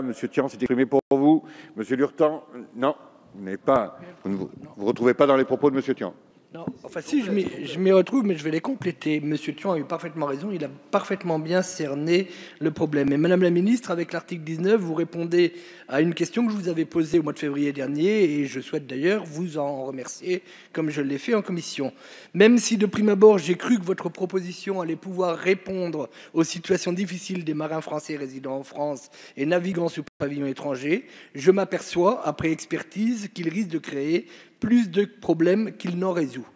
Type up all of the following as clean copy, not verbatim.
Monsieur Tian s'est exprimé pour vous. Monsieur Lurton, non, vous ne vous retrouvez pas dans les propos de Monsieur Tian. Non, enfin si, je m'y retrouve, mais je vais les compléter. Monsieur Thion a eu parfaitement raison, il a parfaitement bien cerné le problème. Et Madame la Ministre, avec l'article 19, vous répondez à une question que je vous avais posée au mois de février dernier, et je souhaite d'ailleurs vous en remercier, comme je l'ai fait en commission. Même si de prime abord, j'ai cru que votre proposition allait pouvoir répondre aux situations difficiles des marins français résidant en France et naviguant sous pavillon étranger, je m'aperçois, après expertise, qu'il risque de créer plus de problèmes qu'il n'en résout.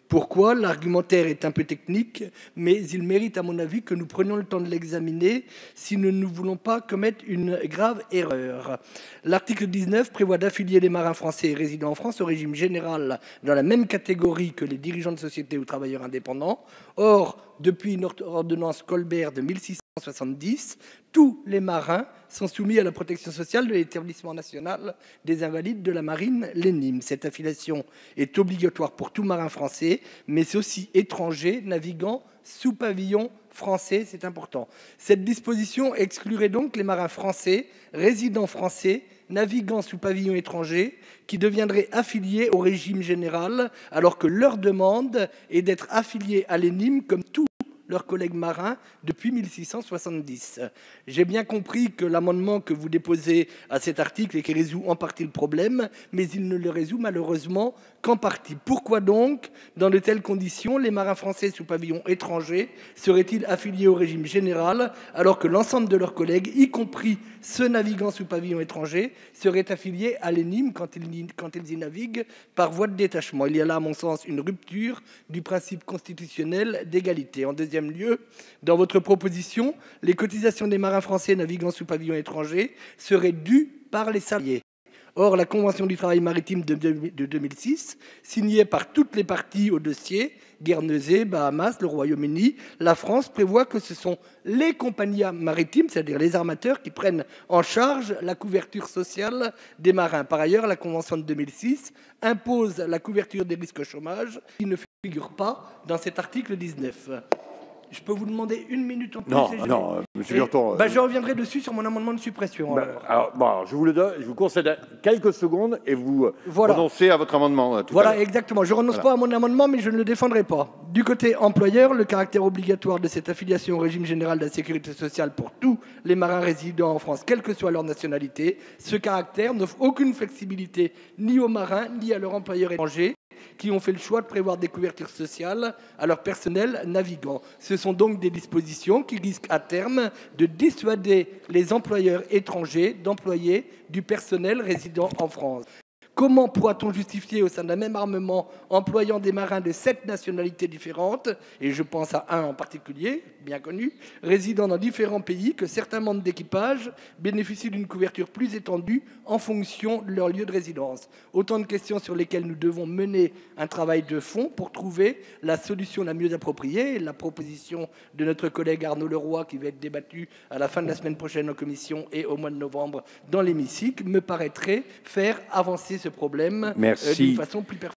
Pourquoi? L'argumentaire est un peu technique, mais il mérite à mon avis que nous prenions le temps de l'examiner si nous ne voulons pas commettre une grave erreur. L'article 19 prévoit d'affilier les marins français résidant en France au régime général dans la même catégorie que les dirigeants de sociétés ou travailleurs indépendants. Or, depuis une ordonnance Colbert de 1670, tous les marins sont soumis à la protection sociale de l'Établissement national des invalides de la marine, l'ENIM. Cette affiliation est obligatoire pour tout marin français, mais aussi étranger naviguant sous pavillon français, c'est important. Cette disposition exclurait donc les marins français, résidents français, naviguant sous pavillon étranger, qui deviendraient affiliés au régime général, alors que leur demande est d'être affiliés à l'ENIM comme tous leurs collègues marins depuis 1670. J'ai bien compris que l'amendement que vous déposez à cet article et qui résout en partie le problème, mais il ne le résout malheureusement qu'en partie. Pourquoi donc, dans de telles conditions, les marins français sous pavillon étranger seraient-ils affiliés au régime général, alors que l'ensemble de leurs collègues, y compris ceux naviguant sous pavillon étranger, seraient affiliés à l'ENIM quand ils y naviguent par voie de détachement? Il y a là, à mon sens, une rupture du principe constitutionnel d'égalité. En deuxième lieu, dans votre proposition, les cotisations des marins français naviguant sous pavillon étranger seraient dues par les salariés. Or, la Convention du travail maritime de 2006, signée par toutes les parties au dossier, Guernesey, Bahamas, le Royaume-Uni, la France, prévoit que ce sont les compagnies maritimes, c'est-à-dire les armateurs, qui prennent en charge la couverture sociale des marins. Par ailleurs, la Convention de 2006 impose la couverture des risques au chômage, qui ne figure pas dans cet article 19. Je peux vous demander une minute en plus? Non, monsieur Lurton. Je reviendrai dessus sur mon amendement de suppression. Alors, je vous le donne, je vous concède quelques secondes et vous renoncez à votre amendement. Voilà, exactement. Je ne renonce pas à mon amendement, mais je ne le défendrai pas. Du côté employeur, le caractère obligatoire de cette affiliation au régime général de la sécurité sociale pour tous les marins résidant en France, quelle que soit leur nationalité, ce caractère n'offre aucune flexibilité ni aux marins ni à leur employeur étranger, qui ont fait le choix de prévoir des couvertures sociales à leur personnel navigant. Ce sont donc des dispositions qui risquent à terme de dissuader les employeurs étrangers d'employer du personnel résidant en France. Comment pourra-t-on justifier au sein d'un même armement employant des marins de 7 nationalités différentes, et je pense à un en particulier, bien connu, résidant dans différents pays, que certains membres d'équipage bénéficient d'une couverture plus étendue en fonction de leur lieu de résidence? Autant de questions sur lesquelles nous devons mener un travail de fond pour trouver la solution la mieux appropriée. La proposition de notre collègue Arnaud Leroy, qui va être débattue à la fin de la semaine prochaine en commission et au mois de novembre dans l'hémicycle, me paraîtrait faire avancer ce problème d'une façon plus performante.